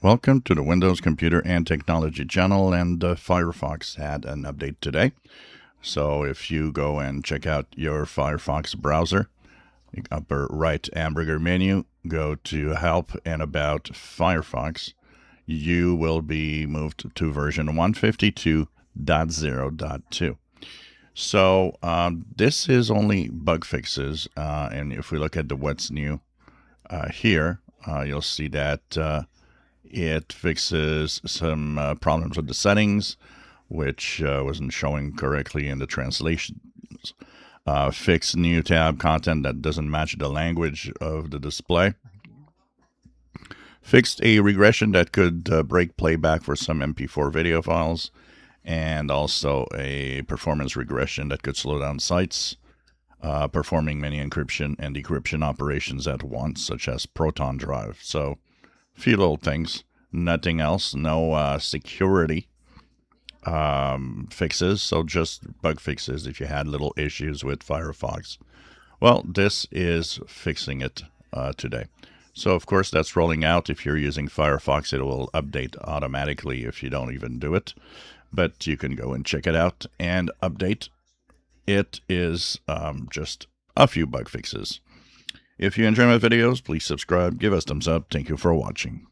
Welcome to the Windows Computer and Technology channel, and Firefox had an update today. So if you go and check out your Firefox browser, upper right hamburger menu, go to Help and About Firefox, you will be moved to version 152.0.2. So this is only bug fixes, and if we look at the what's new here, you'll see that it fixes some problems with the settings, which wasn't showing correctly in the translations. Fix new tab content that doesn't match the language of the display. Fixed a regression that could break playback for some MP4 video files, and also a performance regression that could slow down sites performing many encryption and decryption operations at once, such as Proton Drive. So few little things, nothing else, no security fixes, so just bug fixes if you had little issues with Firefox. Well, this is fixing it today. So of course that's rolling out. If you're using Firefox, it will update automatically if you don't even do it, but you can go and check it out and update. It is just a few bug fixes. If you enjoy my videos, please subscribe, give us thumbs up. Thank you for watching.